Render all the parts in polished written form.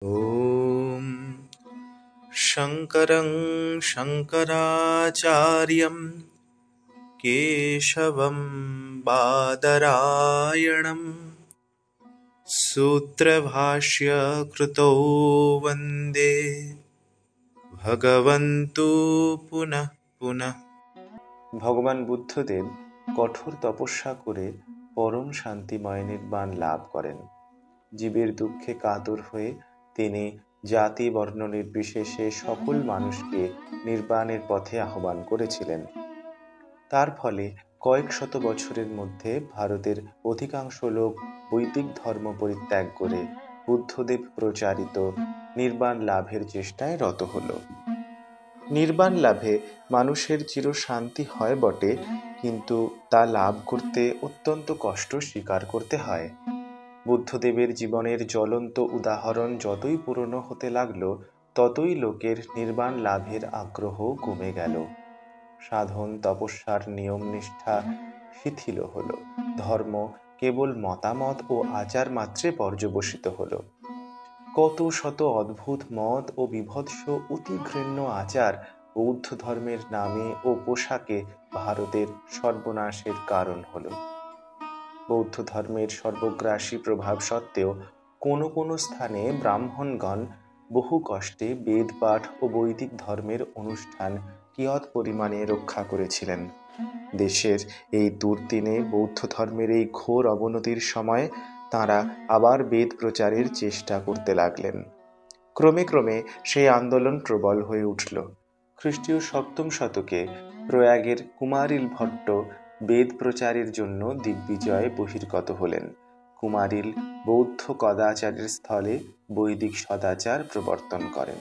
ॐ शङ्करं शङ्कराचार्यं केशवं बादरायणं सूत्रभाष्यकृतौ वन्दे ভগবন্তু পুনঃ পুনঃ। ভগবান বুদ্ধদেব কঠোর তপস্যা করে পরম শান্তিময় নির্বাণ লাভ করেন। জীবের দুঃখে কাতর হয়ে তিনি জাতি বর্ণ নির্বিশেষে সকল মানুষকে নির্বাণের পথে আহ্বান করেছিলেন। তার ফলে কয়েক শত বছরের মধ্যে ভারতের অধিকাংশ লোক বৈদিক ধর্ম পরিত্যাগ করে বুদ্ধদেব প্রচারিত নির্বাণ লাভের চেষ্টায় রত হল। নির্বাণ লাভে মানুষের চিরশান্তি হয় বটে, কিন্তু তা লাভ করতে অত্যন্ত কষ্ট স্বীকার করতে হয়। বুদ্ধদেবের জীবনের জ্বলন্ত উদাহরণ যতই পুরনো হতে লাগল, ততই লোকের নির্বাণ লাভের আগ্রহ কমে গেল। সাধন তপস্যার নিয়ম নিষ্ঠা শিথিল হল, ধর্ম কেবল মতামত ও আচার মাত্রে পর্যবসিত হল। কত শত অদ্ভুত মত ও বিভৎস অতি ঘৃণ্য আচার বৌদ্ধ ধর্মের নামে ও পোশাকে ভারতের সর্বনাশের কারণ হল। বৌদ্ধ ধর্মের সর্বগ্রাসী প্রভাব সত্ত্বেও কোনো কোনো স্থানে ব্রাহ্মণগণ বহু কষ্টে বেদ পাঠ ও বৈদিক ধর্মের অনুষ্ঠান কিয়ৎ পরিমাণে রক্ষা করেছিলেন। দেশের এই দুর্দিনে বৌদ্ধ ধর্মের এই ঘোর অবনতির সময় তাঁরা আবার বেদ প্রচারের চেষ্টা করতে লাগলেন। ক্রমে ক্রমে সেই আন্দোলন প্রবল হয়ে উঠল। খ্রিস্টীয় সপ্তম শতকে প্রয়াগের কুমারিল ভট্ট বেদ প্রচারের জন্য দিগ্বিজয়ে বহির্গত হলেন। কুমারিল বৌদ্ধ কদাচারের স্থলে বৈদিক সদাচার প্রবর্তন করেন।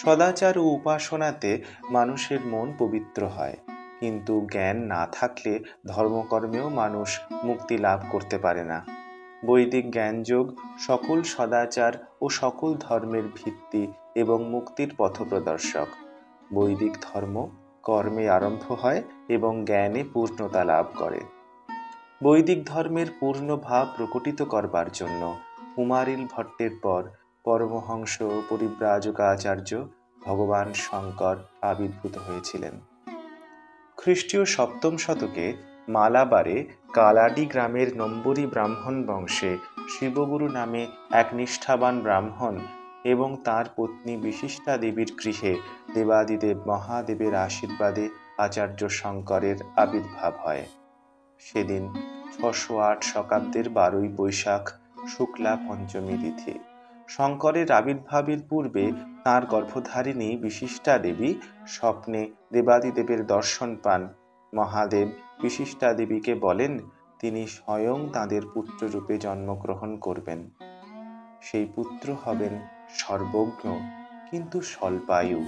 সদাচার ও উপাসনাতে মানুষের মন পবিত্র হয়, কিন্তু জ্ঞান না থাকলে ধর্মকর্মেও মানুষ মুক্তি লাভ করতে পারে না। বৈদিক জ্ঞানযোগ সকল সদাচার ও সকল ধর্মের ভিত্তি এবং মুক্তির পথপ্রদর্শক। বৈদিক ধর্ম কর্মে আরম্ভ হয় এবং জ্ঞানে পূর্ণতা লাভ করে। বৈদিক ধর্মের পূর্ণ ভাব প্রকটিত করবার জন্য কুমারিল ভট্টের পর পরমহংস পরিব্রাজকাচার্য ভগবান শঙ্কর আবির্ভূত হয়েছিলেন। খ্রিস্টীয় সপ্তম শতকে মালাবারে কালাডি গ্রামের নম্বরী ব্রাহ্মণ বংশে শিবগুরু নামে এক নিষ্ঠাবান ব্রাহ্মণ এবং তার পত্নী বিশিষ্টা দেবীর গৃহে দেবাদিদেব মহাদেবের আশীর্বাদে আচার্য শঙ্করের আবির্ভাব হয়। সেদিন ৬০৮ শকাব্দের ১২ই বৈশাখ শুক্লা পঞ্চমী তিথি। শঙ্করের আবির্ভাবের পূর্বে তাঁর গর্ভধারিণী বিশিষ্টা দেবী স্বপ্নে দেবাদিদেবের দর্শন পান। মহাদেব বিশিষ্টা দেবীকে বলেন তিনি স্বয়ং তাঁদের পুত্ররূপে জন্মগ্রহণ করবেন। সেই পুত্র হবেন সর্বজ্ঞ কিন্তু স্বল্পায়ু।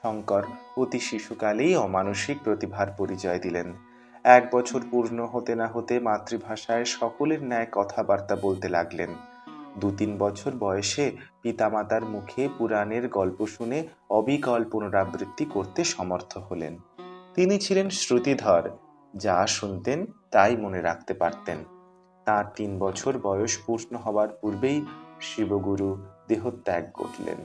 শঙ্কর অতি শিশুকালেই অমানসিক প্রতিভার পরিচয় দিলেন। ১ বছর পূর্ণ হতে না হতে মাতৃভাষায় সকলের ন্যায় কথাবার্তা বলতে লাগলেন। ২-৩ বছর বয়সে পিতামাতার মুখে পুরাণের গল্প শুনে অবিকল পুনরাবৃত্তি করতে সমর্থ হলেন। তিনি ছিলেন শ্রুতিধর, যা শুনতেন তাই মনে রাখতে পারতেন। তাঁর ৩ বছর বয়স পূর্ণ হবার পূর্বেই শিবগুরু দেহত্যাগ করলেন।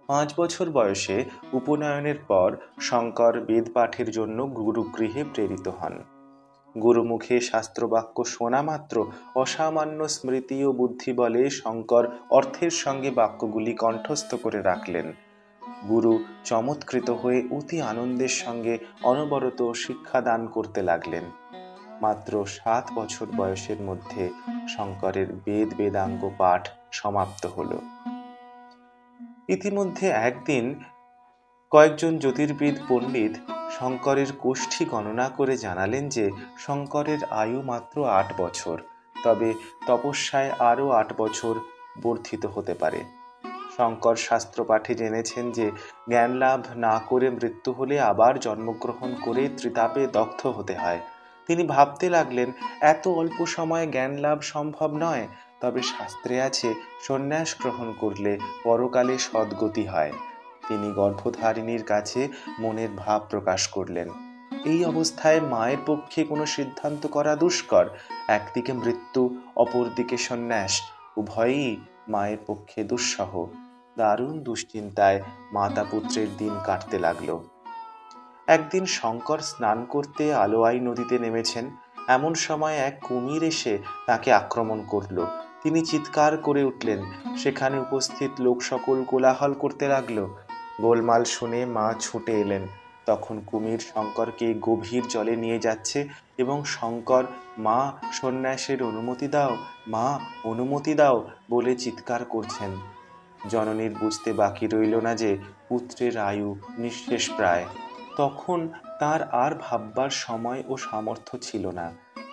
৫ বছর বয়সে উপনয়নের পর শঙ্কর বেদ পাঠের জন্য গুরুগৃহে প্রেরিত হন। গুরুমুখে শাস্ত্রবাক্য শোনা মাত্র অসামান্য স্মৃতি ও বুদ্ধি বলে শঙ্কর অর্থের সঙ্গে বাক্যগুলি কণ্ঠস্থ করে রাখলেন। গুরু চমৎকৃত হয়ে অতি আনন্দের সঙ্গে অনবরত শিক্ষাদান করতে লাগলেন। মাত্র ৭ বছর বয়সের মধ্যে শঙ্করের বেদ বেদাঙ্গ পাঠ সমাপ্ত হল। ইতিমধ্যে একদিন কয়েকজন জ্যোতির্বিদ পণ্ডিত শঙ্করের কোষ্ঠী গণনা করে জানালেন যে শঙ্করের আয়ু মাত্র ৮ বছর, তবে তপস্যায় আরও ৮ বছর বর্ধিত হতে পারে। শঙ্কর শাস্ত্র পাঠে জেনেছেন যে জ্ঞান লাভ না করে মৃত্যু হলে আবার জন্মগ্রহণ করে ত্রিতাপে দগ্ধ হতে হয়। তিনি ভাবতে লাগলেন এত অল্প সময়ে জ্ঞান লাভ সম্ভব নয়, তবে শাস্ত্রে আছে সন্ন্যাস গ্রহণ করলে পরকালে সদ্গতি হয়। তিনি গর্ভধারিণীর কাছে মনের ভাব প্রকাশ করলেন। এই অবস্থায় মায়ের পক্ষে কোনো সিদ্ধান্ত করা দুষ্কর। একদিকে মৃত্যু, অপরদিকে সন্ন্যাস, উভয়ই মায়ের পক্ষে দুঃসহ। দারুণ দুশ্চিন্তায় মাতা পুত্রের দিন কাটতে লাগলো। একদিন শঙ্কর স্নান করতে আলোয়াই নদীতে নেমেছেন। এমন সময় এক কুমির এসে তাকে আক্রমণ করলো। তিনি চিৎকার করে উঠলেন। সেখানে উপস্থিত লোক সকল কোলাহল করতে লাগলো। গোলমাল শুনে মা ছুটে এলেন। তখন কুমির শঙ্করকে গভীর জলে নিয়ে যাচ্ছে এবং শঙ্কর, মা সন্ন্যাসের অনুমতি দাও, মা অনুমতি দাও বলে চিৎকার করছেন। জননীর বুঝতে বাকি রইল না যে পুত্রের আয়ু নিঃশেষ প্রায়। তখন তার আর ভাববার সময় ও সামর্থ্য ছিল না।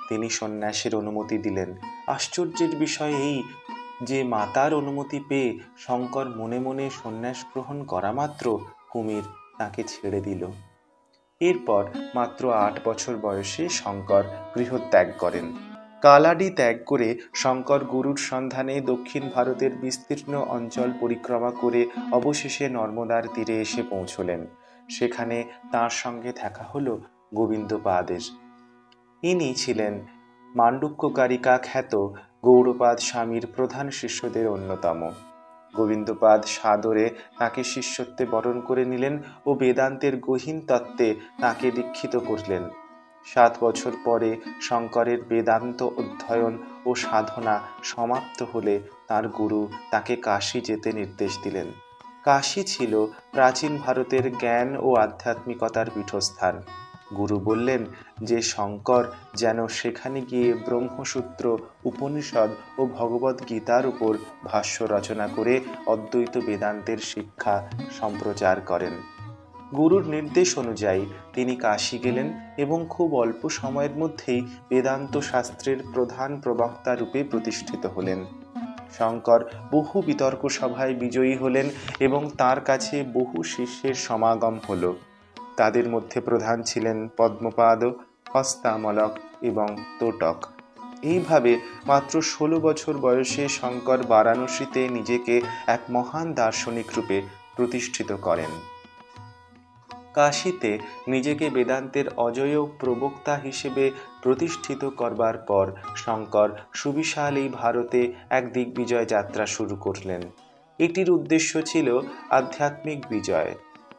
তিনি সন্ন্যাসের অনুমতি দিলেন। আশ্চর্যের বিষয় এই যে মাতার অনুমতি পেয়ে শঙ্কর মনে মনে সন্ন্যাস গ্রহণ করা মাত্র কুমির তাকে ছেড়ে দিল। এরপর মাত্র ৮ বছর বয়সে শঙ্কর গৃহত্যাগ করেন। কালাডি ত্যাগ করে শঙ্কর গুরুর সন্ধানে দক্ষিণ ভারতের বিস্তীর্ণ অঞ্চল পরিক্রমা করে অবশেষে নর্মদার তীরে এসে পৌঁছলেন। সেখানে তাঁর সঙ্গে দেখা হলো গোবিন্দপাদের। ইনি ছিলেন মান্ডুক্যকারিকা খ্যাত গৌড়পাদ স্বামীর প্রধান শিষ্যদের অন্যতম। গোবিন্দপাদ সাদরে তাকে শিষ্যত্বে বরণ করে নিলেন ও বেদান্তের গহীন তত্ত্বে তাকে দীক্ষিত করলেন। ৭ বছর পরে শঙ্করের বেদান্ত অধ্যয়ন ও সাধনা সমাপ্ত হলে তার গুরু তাকে কাশী যেতে নির্দেশ দিলেন। কাশী ছিল প্রাচীন ভারতের জ্ঞান ও আধ্যাত্মিকতার পীঠস্থান। গুরু বললেন যে শঙ্কর যেন সেখানে গিয়ে ব্রহ্মসূত্র, উপনিষদ ও ভগবদ্ গীতার উপর ভাষ্য রচনা করে অদ্বৈত বেদান্তের শিক্ষা সম্প্রচার করেন। গুরুর নির্দেশ অনুযায়ী তিনি কাশী গেলেন এবং খুব অল্প সময়ের মধ্যেই বেদান্ত শাস্ত্রের প্রধান প্রবক্তা রূপে প্রতিষ্ঠিত হলেন। শঙ্কর বহু বিতর্ক সভায় বিজয়ী হলেন এবং তার কাছে বহু শিষ্যের সমাগম হল। তাদের মধ্যে প্রধান ছিলেন পদ্মপাদ, হস্তামলক এবং তোটক। এইভাবে মাত্র ১৬ বছর বয়সে শঙ্কর বারাণসীতে নিজেকে এক মহান দার্শনিক রূপে প্রতিষ্ঠিত করেন। কাশীতে নিজেকে বেদান্তের অজেয় প্রবক্তা হিসেবে প্রতিষ্ঠিত করবার পর শঙ্কর সুবিশাল এই ভারতে এক দিগ্বিজয় যাত্রা শুরু করলেন। এটির উদ্দেশ্য ছিল আধ্যাত্মিক বিজয়।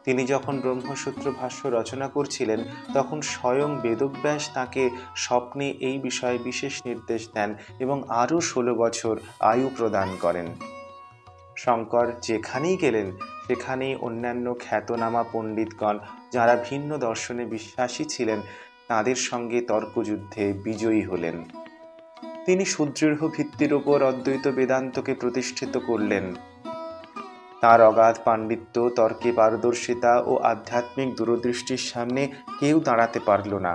তিনি যখন ব্রহ্মসূত্র ভাষ্য রচনা করছিলেন তখন স্বয়ং বেদব্যাস তাঁকে স্বপ্নে এই বিষয়ে বিশেষ নির্দেশ দেন এবং আরও ১৬ বছর আয়ু প্রদান করেন। শঙ্কর যেখানেই গেলেন সেখানেই অন্যান্য খ্যাতনামা পণ্ডিতগণ যারা ভিন্ন দর্শনে বিশ্বাসী ছিলেন তাদের সঙ্গে তর্কযুদ্ধে বিজয়ী হলেন। তিনি সুদৃঢ় ভিত্তির ওপর অদ্বৈত বেদান্তকে প্রতিষ্ঠিত করলেন। তার অগাধ পাণ্ডিত্য, তর্কে পারদর্শিতা ও আধ্যাত্মিক দূরদৃষ্টির সামনে কেউ দাঁড়াতে পারল না।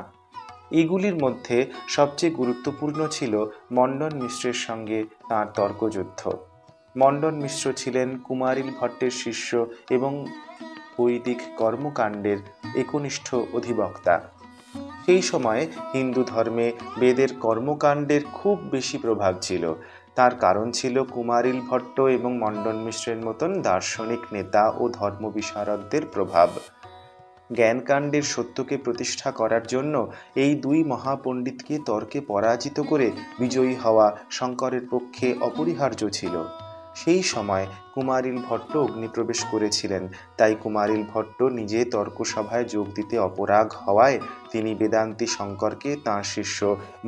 এগুলির মধ্যে সবচেয়ে গুরুত্বপূর্ণ ছিল মণ্ডন মিশ্রের সঙ্গে তাঁর তর্কযুদ্ধ। মণ্ডন মিশ্র ছিলেন কুমারিল ভট্টের শিষ্য এবং বৈদিক কর্মকাণ্ডের একনিষ্ঠ অধিবক্তা। সেই সময়ে হিন্দু ধর্মে বেদের কর্মকাণ্ডের খুব বেশি প্রভাব ছিল। তার কারণ ছিল কুমারিল ভট্ট এবং মণ্ডন মিশ্রের মতন দার্শনিক নেতা ও ধর্ম বিশারদদের প্রভাব। জ্ঞানকাণ্ডের সত্যকে প্রতিষ্ঠা করার জন্য এই দুই মহাপণ্ডিতকে তর্কে পরাজিত করে বিজয়ী হওয়া শঙ্করের পক্ষে অপরিহার্য ছিল। সেই সময় কুমারিল ভট্ট অগ্নিপ্রবেশ করেছিলেন, তাই কুমারিল ভট্ট নিজে তর্কসভায় যোগ দিতে অপরাগ হওয়ায় তিনি বেদান্তি শঙ্করকে তাঁর শিষ্য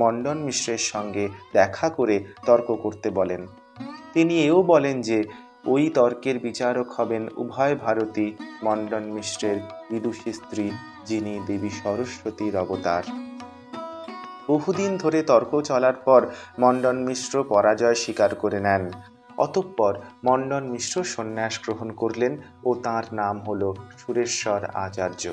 মণ্ডন মিশ্রের সঙ্গে দেখা করে তর্ক করতে বলেন। তিনি এও বলেন যে ওই তর্কের বিচারক হবেন উভয় ভারতী মণ্ডন মিশ্রের বিদুষী স্ত্রী, যিনি দেবী সরস্বতীর অবতার। বহুদিন ধরে তর্ক চলার পর মণ্ডন মিশ্র পরাজয় স্বীকার করে নেন। অতঃপর মণ্ডন মিশ্র সন্ন্যাস গ্রহণ করলেন ও তাঁর নাম হল সুরেশ্বর আচার্য।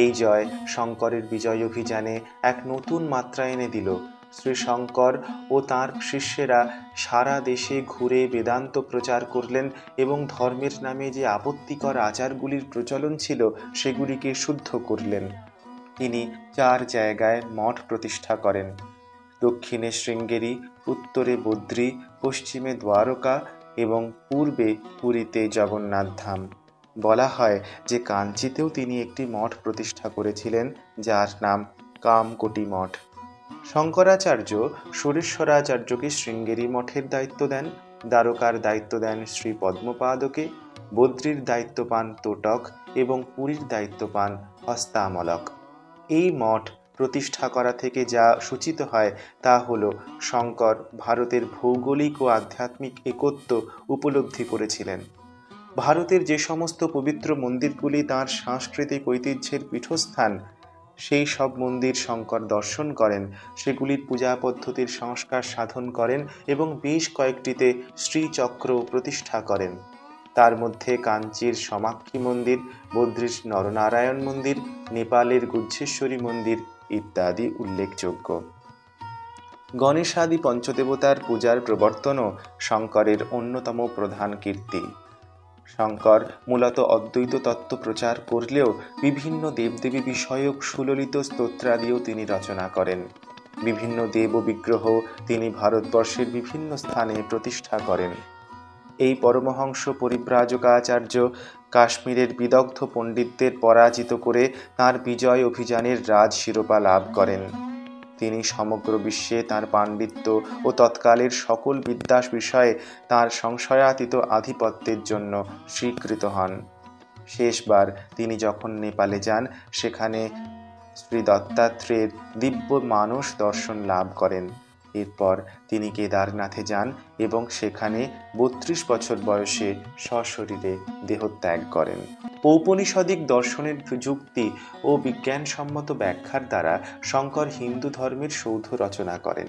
এই জয় শঙ্করের বিজয় অভিযানে এক নতুন মাত্রা এনে দিল। শ্রী শঙ্কর ও তাঁর শিষ্যেরা সারা দেশে ঘুরে বেদান্ত প্রচার করলেন এবং ধর্মের নামে যে আপত্তিকর আচারগুলির প্রচলন ছিল সেগুলিকে শুদ্ধ করলেন। তিনি 4 জায়গায় মঠ প্রতিষ্ঠা করেন: দক্ষিণে শৃঙ্গেরি, উত্তরে বদ্রী, পশ্চিমে দ্বারকা এবং পূর্বে পুরীতে জগন্নাথ ধাম। বলা হয় যে কাঞ্চিতেও তিনি একটি মঠ প্রতিষ্ঠা করেছিলেন, যার নাম কামকোটি মঠ। শঙ্করাচার্য সুরেশ্বরাচার্যকে শৃঙ্গেরি মঠের দায়িত্ব দেন দ্বারকার দায়িত্ব দেন শ্রী পদ্মপাদকে, বদ্রীর দায়িত্ব পান তোটক এবং পুরীর দায়িত্ব পান হস্তামলক। এই মঠ প্রতিষ্ঠা করা থেকে যা সূচিত হয় তা হল শঙ্কর ভারতের ভৌগোলিক ও আধ্যাত্মিক একত্ব উপলব্ধি করেছিলেন। ভারতের যে সমস্ত পবিত্র মন্দিরগুলি তাঁর সাংস্কৃতিক ঐতিহ্যের পীঠস্থান, সেই সব মন্দির শঙ্কর দর্শন করেন, সেগুলির পূজা পদ্ধতির সংস্কার সাধন করেন এবং বেশ কয়েকটিতে শ্রীচক্র প্রতিষ্ঠা করেন। তার মধ্যে কাঞ্চির সমাক্ষী মন্দির, বদ্রীর নরনারায়ণ মন্দির, নেপালের গুজ্জেশ্বরী মন্দির ইত্যাদি উল্লেখযোগ্য। গণেশাদি পঞ্চদেবতার পূজার প্রবর্তনও শঙ্করের অন্যতম প্রধান কীর্তি। শঙ্কর মূলত অদ্বৈত তত্ত্ব প্রচার করলেও বিভিন্ন দেবদেবী বিষয়ক সুললিত স্তোত্রাদিও তিনি রচনা করেন। বিভিন্ন দেব বিগ্রহ তিনি ভারতবর্ষের বিভিন্ন স্থানে প্রতিষ্ঠা করেন। এই পরমহংস পরিব্রাজকাচার্য কাশ্মীরের বিদগ্ধ পণ্ডিতদের পরাজিত করে তাঁর বিজয় অভিযানের রাজ শিরোপা লাভ করেন। তিনি সমগ্র বিশ্বে তাঁর পাণ্ডিত্য ও তৎকালের সকল বিদ্যা বিষয়ে তাঁর সংশয়াতীত আধিপত্যের জন্য স্বীকৃত হন। শেষবার তিনি যখন নেপালে যান, সেখানে শ্রী দত্তাত্রেয়ের দিব্য মানস দর্শন লাভ করেন। এরপর তিনি কেদারনাথে যান এবং সেখানে 32 বছর বয়সে সশরীরে দেহত্যাগ করেন। ঔপনিষদিক দর্শনের যুক্তি ও বিজ্ঞানসম্মত ব্যাখ্যার দ্বারা শঙ্কর হিন্দু ধর্মের সৌধ রচনা করেন।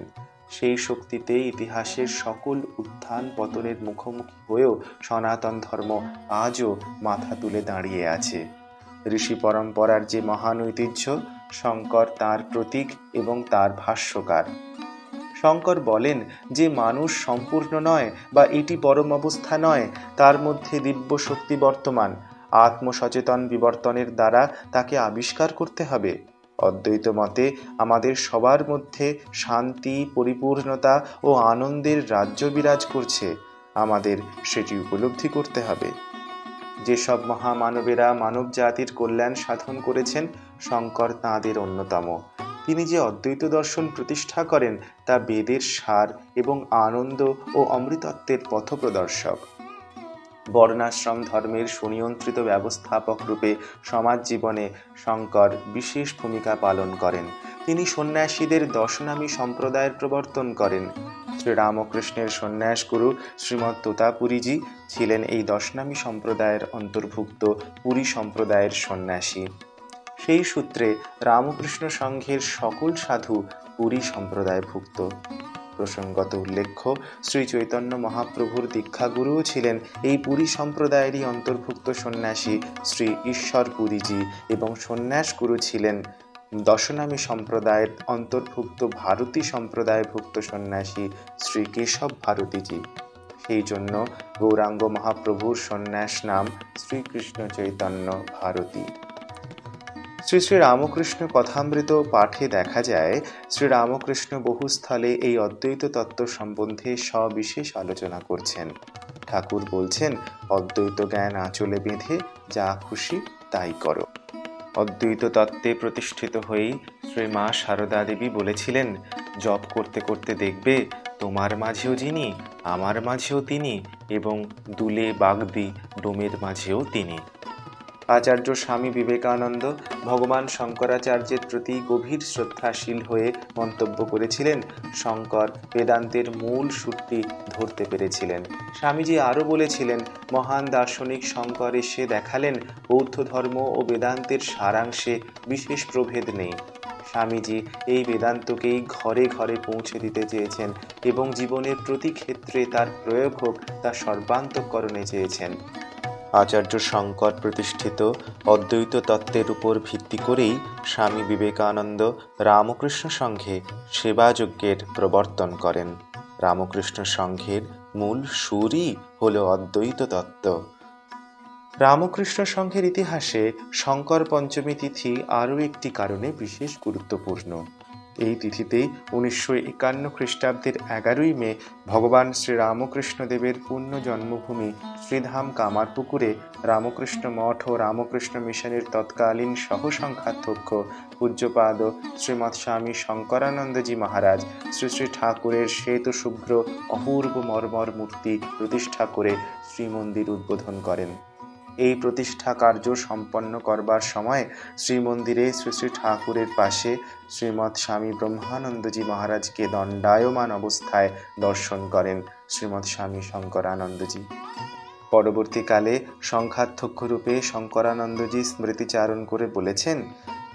সেই শক্তিতে ইতিহাসের সকল উত্থান পতনের মুখোমুখি হয়েও সনাতন ধর্ম আজও মাথা তুলে দাঁড়িয়ে আছে। ঋষি পরম্পরার যে মহান ঐতিহ্য, শঙ্কর তার প্রতীক এবং তার ভাষ্যকার। শঙ্কর বলেন যে মানুষ সম্পূর্ণ নয় বা এটি পরম অবস্থা নয়, তার মধ্যে দিব্য শক্তি বর্তমান। আত্মসচেতন বিবর্তনের দ্বারা তাকে আবিষ্কার করতে হবে। অদ্বৈত মতে আমাদের সবার মধ্যে শান্তি, পরিপূর্ণতা ও আনন্দের রাজ্য বিরাজ করছে। আমাদের সেটি উপলব্ধি করতে হবে। যেসব মহামানবেরা মানব জাতির কল্যাণ সাধন করেছেন, শঙ্কর তাঁদের অন্যতম। তিনি যে অদ্বৈত দর্শন প্রতিষ্ঠা করেন তা বেদের সার এবং আনন্দ ও অমৃতত্বের পথপ্রদর্শক। বর্ণাশ্রম ধর্মের সুনিয়ন্ত্রিত ব্যবস্থাপক রূপে সমাজ জীবনে শঙ্কর বিশেষ ভূমিকা পালন করেন। তিনি সন্ন্যাসীদের দশনামী সম্প্রদায়ের প্রবর্তন করেন। শ্রীরামকৃষ্ণের সন্ন্যাসগুরু শ্রীমৎ তোতাপুরীজি ছিলেন এই দশনামী সম্প্রদায়ের অন্তর্ভুক্ত পুরী সম্প্রদায়ের সন্ন্যাসী। সেই সূত্রে রামকৃষ্ণ সংঘের সকল সাধু পুরী সম্প্রদায়ভুক্ত। প্রসঙ্গত উল্লেখ্য, শ্রী চৈতন্য মহাপ্রভুর দীক্ষাগুরুও ছিলেন এই পুরী সম্প্রদায়েরই অন্তর্ভুক্ত সন্ন্যাসী শ্রী ঈশ্বর পুরীজি এবং সন্ন্যাসগুরু ছিলেন দশনামী সম্প্রদায়ের অন্তর্ভুক্ত ভারতী সম্প্রদায়ভুক্ত সন্ন্যাসী শ্রী কেশব ভারতীজি। সেই জন্য গৌরাঙ্গ মহাপ্রভুর সন্ন্যাস নাম শ্রীকৃষ্ণ চৈতন্য ভারতী। শ্রী শ্রী রামকৃষ্ণ কথামৃত পাঠে দেখা যায়, শ্রীরামকৃষ্ণ বহুস্থলে এই অদ্বৈত তত্ত্ব সম্বন্ধে সবিশেষ আলোচনা করছেন। ঠাকুর বলছেন, অদ্বৈত জ্ঞান আঁচলে বেঁধে যা খুশি তাই করো। অদ্বৈত তত্ত্বে প্রতিষ্ঠিত হয়েই শ্রী মা সারদা দেবী বলেছিলেন, জপ করতে করতে দেখবে তোমার মাঝেও যিনি, আমার মাঝেও তিনি, এবং দুলে বাগদি ডোমের মাঝেও তিনি। আচার্য স্বামী বিবেকানন্দ ভগবান শঙ্করাচার্যের প্রতি গভীর শ্রদ্ধাশীল হয়ে মন্তব্য করেছিলেন, শঙ্কর বেদান্তের মূল সূত্রটি ধরতে পেরেছিলেন। স্বামীজি আরও বলেছিলেন, মহান দার্শনিক শঙ্কর এসে দেখালেন বৌদ্ধ ধর্ম ও বেদান্তের সারাংশে বিশেষ প্রভেদ নেই। স্বামীজি এই বেদান্তকেই ঘরে ঘরে পৌঁছে দিতে চেয়েছেন এবং জীবনের প্রতি ক্ষেত্রে তার প্রয়োগ হোক তা সর্বান্তঃকরণে চেয়েছেন। আচার্য শঙ্কর প্রতিষ্ঠিত অদ্বৈত তত্ত্বের উপর ভিত্তি করেই স্বামী বিবেকানন্দ রামকৃষ্ণ সংঘে সেবাযজ্ঞের প্রবর্তন করেন। রামকৃষ্ণ সংঘের মূল সুরই হল অদ্বৈত তত্ত্ব। রামকৃষ্ণ সংঘের ইতিহাসে শঙ্কর পঞ্চমী তিথি আরও একটি কারণে বিশেষ গুরুত্বপূর্ণ। এই তিথিতেই 1951 খ্রিস্টাব্দের 11ই মে ভগবান শ্রীরামকৃষ্ণদেবের পুণ্য জন্মভূমি শ্রীধাম কামারপুকুরে রামকৃষ্ণ মঠ ও রামকৃষ্ণ মিশনের তৎকালীন সহসংখ্যাধ্যক্ষ পূজ্যপাদ শ্রীমৎ স্বামী শঙ্করানন্দজি মহারাজ শ্রী শ্রী ঠাকুরের শ্বেত শুভ্র অপূর্ব মর্মর মূর্তি প্রতিষ্ঠা করে শ্রীমন্দির উদ্বোধন করেন। এই প্রতিষ্ঠা কার্য সম্পন্ন করবার সময় শ্রীমন্দিরে শ্রী শ্রী ঠাকুরের পাশে শ্রীমৎ স্বামী ব্রহ্মানন্দজি মহারাজকে দণ্ডায়মান অবস্থায় দর্শন করেন শ্রীমৎ স্বামী শঙ্করানন্দজি। পরবর্তীকালে সংখ্যাধ্যক্ষ রূপে শঙ্করানন্দজি স্মৃতিচারণ করে বলেছেন,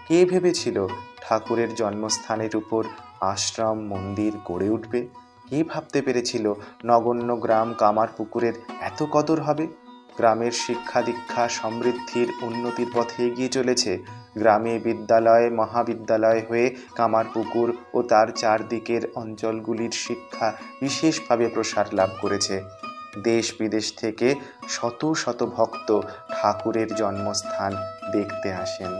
কে ভেবেছিল ঠাকুরের জন্মস্থানের উপর আশ্রম মন্দির গড়ে উঠবে? কে ভাবতে পেরেছিল নগণ্য গ্রাম কামারপুকুরের এত কদর হবে? গ্রামের শিক্ষা দীক্ষা সমৃদ্ধির উন্নতির পথে এগিয়ে চলেছে। গ্রামে বিদ্যালয় মহাবিদ্যালয় হয়ে কামারপুকুর ও তার চারদিকের অঞ্চলগুলির শিক্ষা বিশেষভাবে প্রসার লাভ করেছে। দেশ বিদেশ থেকে শত শত ভক্ত ঠাকুরের জন্মস্থান দেখতে আসেন।